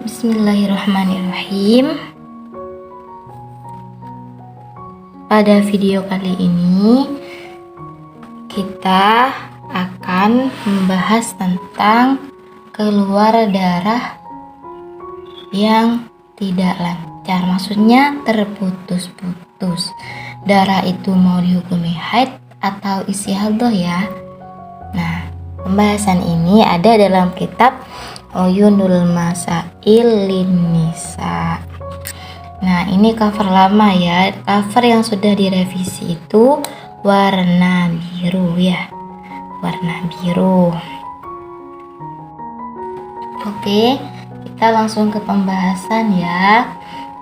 Bismillahirrahmanirrahim. Pada video kali ini kita akan membahas tentang keluar darah yang tidak lancar, maksudnya terputus-putus. Darah itu mau dihukumi haid atau istihadah ya. Nah, pembahasan ini ada dalam kitab Uyunul Masail Linnisa. Nah, ini cover lama ya. Cover yang sudah direvisi itu warna biru ya. Warna biru. Oke, kita langsung ke pembahasan ya.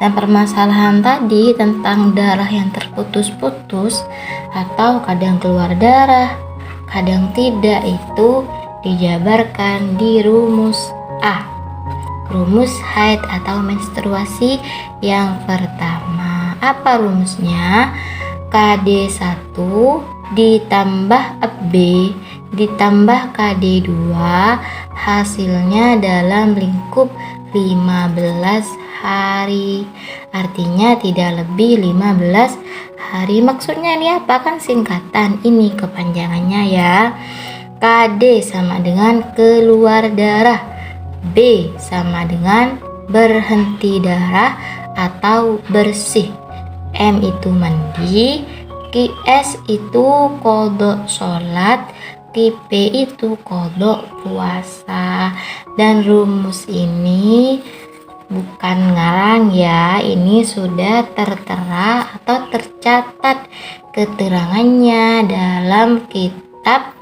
Dan permasalahan tadi tentang darah yang terputus-putus atau kadang keluar darah, kadang tidak, itu dijabarkan di rumus A. Rumus haid atau menstruasi yang pertama. Apa rumusnya? KD1 ditambah B ditambah KD2 hasilnya dalam lingkup 15 hari. Artinya tidak lebih 15 hari. Maksudnya ini apa? Kan singkatan, ini kepanjangannya ya. KD sama dengan keluar darah, B sama dengan berhenti darah atau bersih, M itu mandi, QS itu qadha sholat, QP itu qadha puasa. Dan rumus ini bukan ngarang ya, ini sudah tertera atau tercatat keterangannya dalam kitab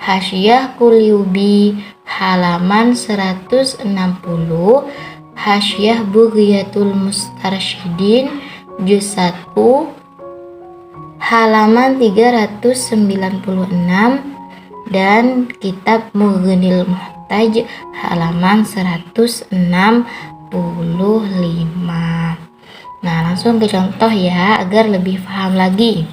Hasyiah Qulyubi halaman 160, Hasyiah Bughyatul Mustarsyidin juz 1 halaman 396 dan kitab Mughnil Muhtaj halaman 165. Nah, langsung ke contoh ya agar lebih paham lagi.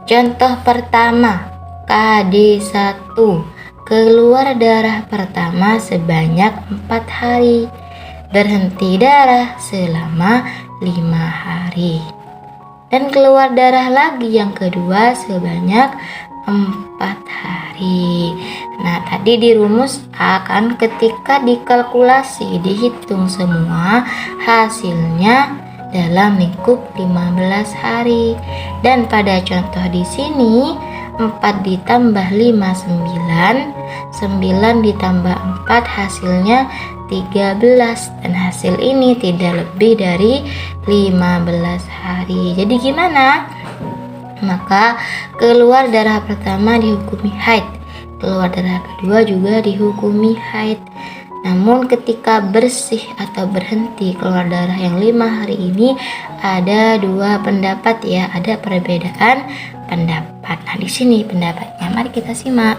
Contoh pertama, KD1, keluar darah pertama sebanyak 4 hari, berhenti darah selama 5 hari, dan keluar darah lagi yang kedua sebanyak 4 hari. Nah, tadi di rumus A kan ketika dikalkulasi dihitung semua hasilnya dalam lingkup 15 hari. Dan pada contoh di sini 4 ditambah 5 9, 9 ditambah 4 hasilnya 13, dan hasil ini tidak lebih dari 15 hari. Jadi gimana? Maka keluar darah pertama dihukumi haid, keluar darah kedua juga dihukumi haid. Namun ketika bersih atau berhenti keluar darah yang 5 hari ini ada 2 pendapat ya, ada perbedaan pendapat. Nah, di sini pendapatnya, mari kita simak.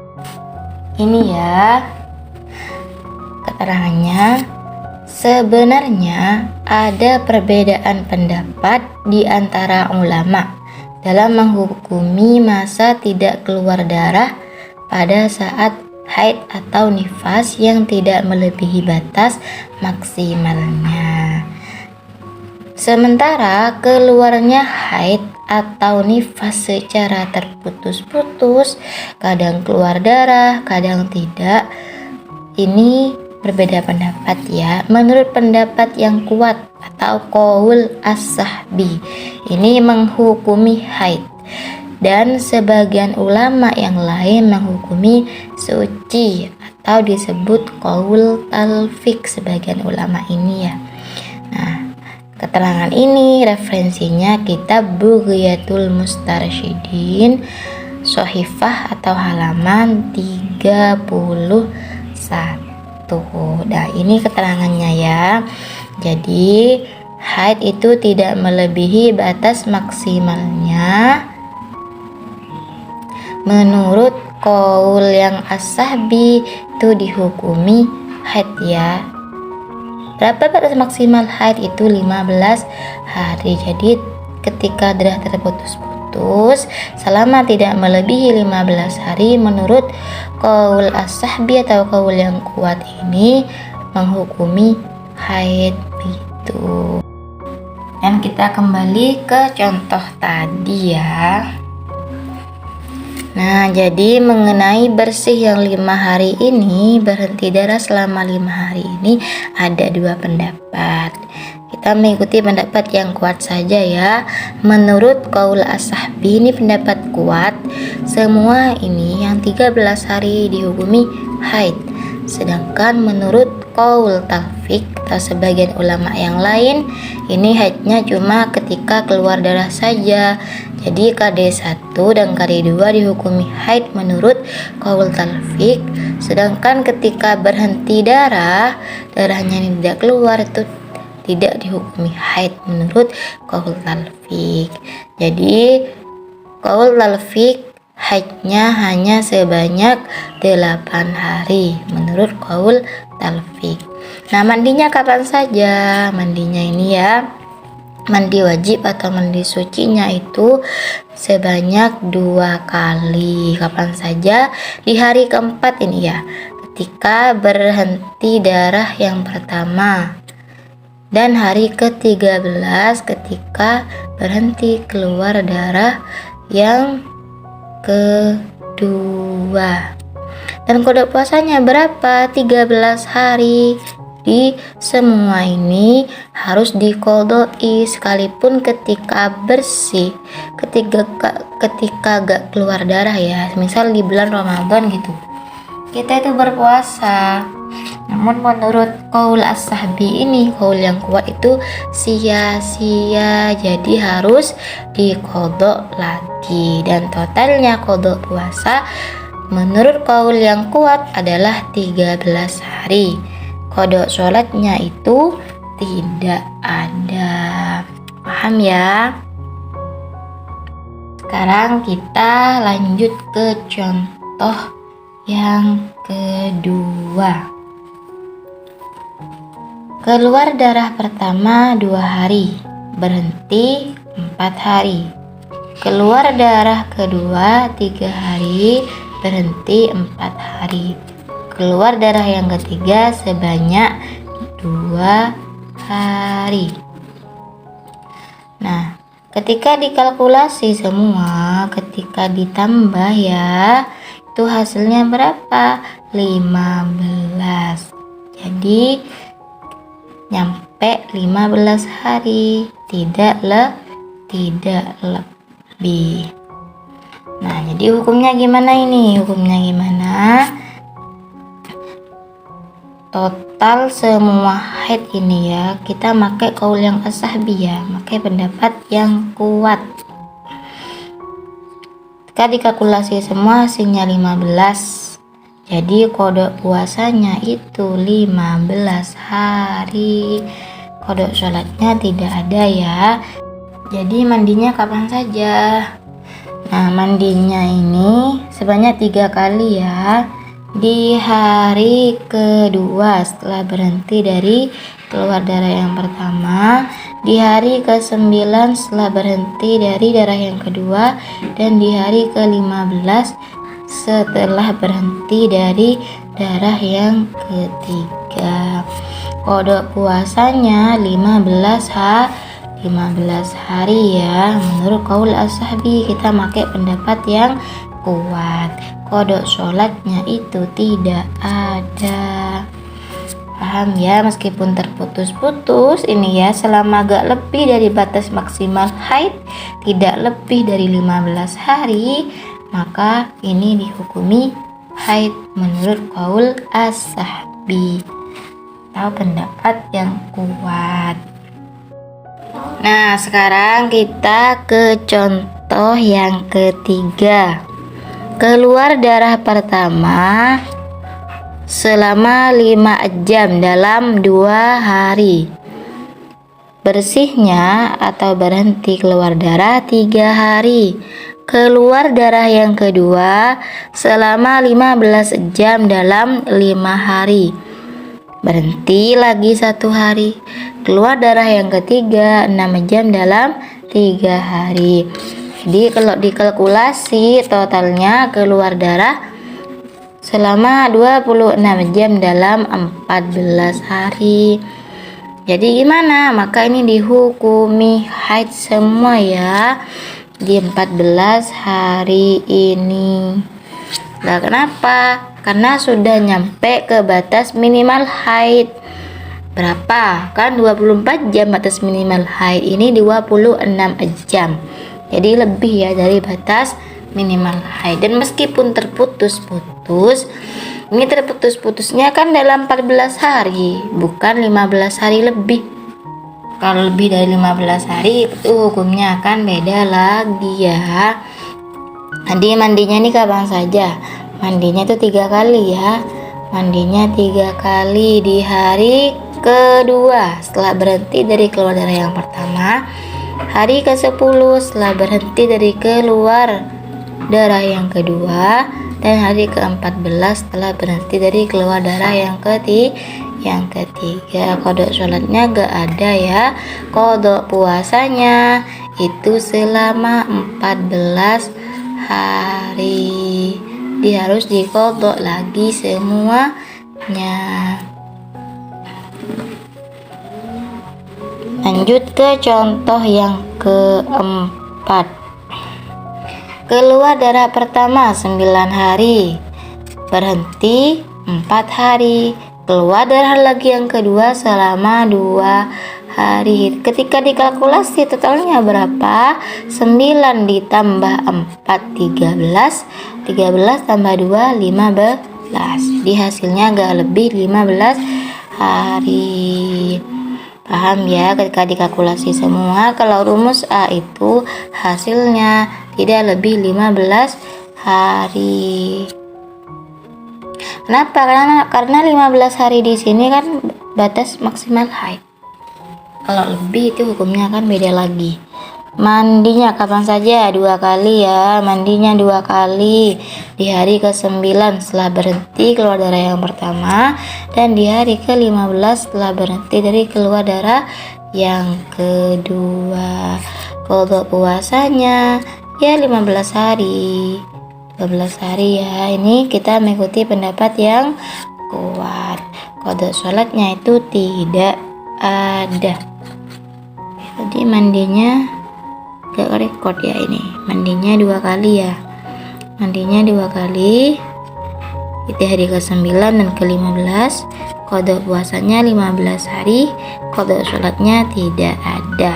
Ini ya keterangannya. Sebenarnya ada perbedaan pendapat di antara ulama dalam menghukumi masa tidak keluar darah pada saat haid atau nifas yang tidak melebihi batas maksimalnya. Sementara keluarnya haid atau nifas secara terputus-putus, kadang keluar darah, kadang tidak, ini berbeda pendapat ya. Menurut pendapat yang kuat atau qaul as-sahbi, ini menghukumi haid, dan sebagian ulama yang lain menghukumi suci atau disebut qaul talfik sebagian ulama ini ya. Nah, keterangan ini referensinya kitab Bughyatul Mustarsyidin Sohifah atau halaman 31. Nah, ini keterangannya ya. Jadi haid itu tidak melebihi batas maksimalnya menurut qaul yang as-sahbi, itu dihukumi haid ya. Berapa batas maksimal haid? Itu 15 hari. Jadi ketika darah terputus-putus selama tidak melebihi 15 hari menurut qaul as-sahbi atau qaul yang kuat ini menghukumi haid gitu. Dan kita kembali ke contoh tadi ya. Nah, jadi mengenai bersih yang 5 hari ini, berhenti darah selama 5 hari ini ada 2 pendapat. Kita mengikuti pendapat yang kuat saja ya. Menurut qaul as-sahbi, ini pendapat kuat, semua ini yang 13 hari dihukumi haid. Sedangkan menurut qaul talfik atau sebagian ulama yang lain, ini haidnya cuma ketika keluar darah saja. Jadi KD1 dan KD2 dihukumi haid menurut qaul talfik. Sedangkan ketika berhenti darah, darahnya ini tidak keluar, itu tidak dihukumi haid menurut qaul talfik. Jadi qaul talfik haidnya hanya sebanyak 8 hari menurut qaul talfik. Nah, mandinya kapan saja? Mandinya ini ya, mandi wajib atau mandi sucinya itu sebanyak 2 kali. Kapan saja? Di hari keempat ini ya, ketika berhenti darah yang pertama, dan hari ke-13 ketika berhenti keluar darah yang kedua. Dan kode puasanya berapa? 13 hari. Di semua ini harus diqodoi sekalipun ketika bersih, ketika gak keluar darah ya. Misal di bulan Ramadan gitu, kita itu berpuasa, namun menurut qaul as-sahbi ini, qaul yang kuat itu sia-sia, jadi harus diqodok lagi. Dan totalnya qodok puasa menurut qaul yang kuat adalah 13 hari. Qodok sholatnya itu tidak ada. Paham ya? Sekarang kita lanjut ke contoh yang kedua. Keluar darah pertama 2 hari, berhenti 4 hari. Keluar darah kedua 3 hari, berhenti 4 hari. Keluar darah yang ketiga sebanyak 2 hari. Nah, ketika dikalkulasi semua, ketika ditambah ya, itu hasilnya berapa? 15. Jadi nyampe 15 hari, tidak lebih. Nah, jadi hukumnya gimana ini? Hukumnya gimana? Total semua haid ini ya, kita pakai qaul yang as-sahbi ya, pakai pendapat yang kuat. Ketika dikalkulasi semua hasilnya 15. Jadi kode puasanya itu 15 hari. Kode sholatnya tidak ada ya. Jadi mandinya kapan saja? Nah, mandinya ini sebanyak 3 kali ya. Di hari kedua setelah berhenti dari keluar darah yang pertama, di hari ke-9 setelah berhenti dari darah yang kedua, dan di hari ke-15 setelah berhenti dari darah yang ketiga. Kode puasanya 15 hari ya. Menurut qaul as-sahbi, kita pakai pendapat yang kuat. Kode sholatnya itu tidak ada. Paham ya? Meskipun terputus-putus ini ya, selama gak lebih dari batas maksimal haid, tidak lebih dari 15 hari, maka ini dihukumi haid menurut qaul as-sahbi atau pendapat yang kuat. Nah, sekarang kita ke contoh yang ketiga. Keluar darah pertama selama 5 jam dalam 2 hari. Bersihnya atau berhenti keluar darah 3 hari. Keluar darah yang kedua selama 15 jam dalam 5 hari. Berhenti lagi 1 hari. Keluar darah yang ketiga 6 jam dalam 3 hari. Jadi kalau dikalkulasi totalnya keluar darah selama 26 jam dalam 14 hari. Jadi gimana? Maka ini dihukumi haid semua ya di 14 hari ini. Nah, kenapa? Karena sudah nyampe ke batas minimal haid. Berapa? Kan 24 jam batas minimal haid ini 26 jam. Jadi lebih ya dari batas minimal haid. Dan meskipun terputus-putus, ini terputus-putusnya kan dalam 14 hari, bukan 15 hari lebih. Kalau lebih dari 15 hari itu hukumnya akan beda lagi ya. Jadi mandinya ini kapan saja? Mandinya itu 3 kali ya. Mandinya 3 kali di hari kedua setelah berhenti dari keluar darah yang pertama, hari ke-10 setelah berhenti dari keluar darah yang kedua, dan hari ke-14 setelah berhenti dari keluar darah yang ketiga. Kodok sholatnya gak ada ya. Kodok puasanya itu selama 14 hari. Dia harus dikodok lagi semuanya. Lanjut ke contoh yang keempat. Keluar darah pertama 9 hari, berhenti 4 hari. Keluar darah lagi yang kedua selama 2 hari. Ketika dikalkulasi totalnya berapa? 9 ditambah 4 13. 13 tambah 2 15. Jadi hasilnya agak lebih 15 hari. Paham ya? Ketika dikalkulasi semua, kalau rumus A itu hasilnya tidak lebih 15 hari. Kenapa? Karena 15 hari di sini kan batas maksimal haid. Kalau lebih itu hukumnya akan beda lagi. Mandinya kapan saja? 2 kali ya. Mandinya 2 kali di hari ke-9 setelah berhenti keluar darah yang pertama, dan di hari ke-15 setelah berhenti dari keluar darah yang kedua. Kodok puasanya ya 15 hari. 15 hari ya. Ini kita mengikuti pendapat yang kuat. Kodok sholatnya itu tidak ada. Jadi mandinya gak rekod ya, ini mandinya 2 kali ya. Mandinya 2 kali di hari ke-9 dan ke-15. Kodok puasanya 15 hari. Kodok sholatnya tidak ada.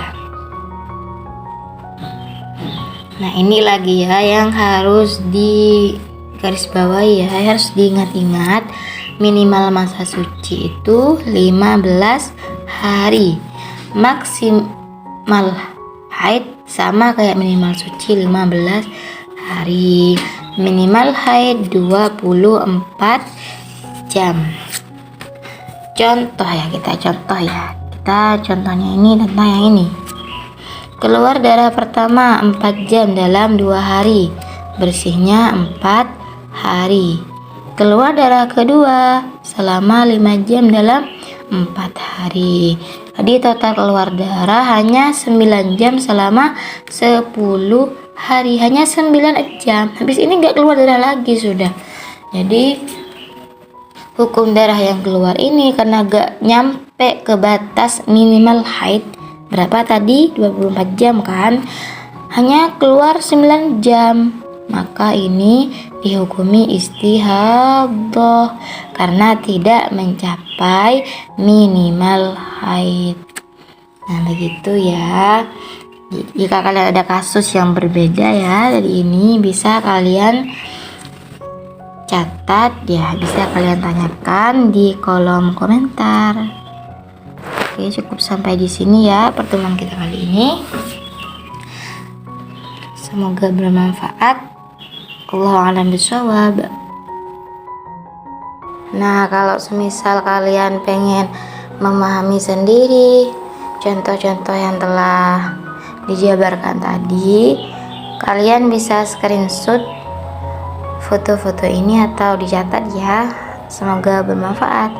Nah, ini lagi ya yang harus digarisbawahi ya, harus diingat-ingat. Minimal masa suci itu 15 hari. Maksimal haid sama kayak minimal suci 15 hari. Minimal haid 24 jam. Contoh ya, kita contohnya ini tentang yang ini. Keluar darah pertama 4 jam dalam 2 hari, bersihnya 4 hari. Keluar darah kedua selama 5 jam dalam 4 hari. Tadi total keluar darah hanya 9 jam selama 10 hari. Hanya 9 jam. Habis ini gak keluar darah lagi sudah. Jadi hukum darah yang keluar ini karena gak nyampe ke batas minimal haid. Berapa tadi? 24 jam kan? Hanya keluar 9 jam. Maka ini dihukumi istihadah karena tidak mencapai minimal haid. Nah, begitu ya. Jika kalian ada kasus yang berbeda ya dari ini, bisa kalian catat ya, bisa kalian tanyakan di kolom komentar. Oke, cukup sampai di sini ya pertemuan kita kali ini. Semoga bermanfaat. Allahu a'lam bishawab. Nah, kalau semisal kalian pengen memahami sendiri contoh-contoh yang telah dijabarkan tadi, kalian bisa screenshot foto-foto ini atau dicatat ya. Semoga bermanfaat.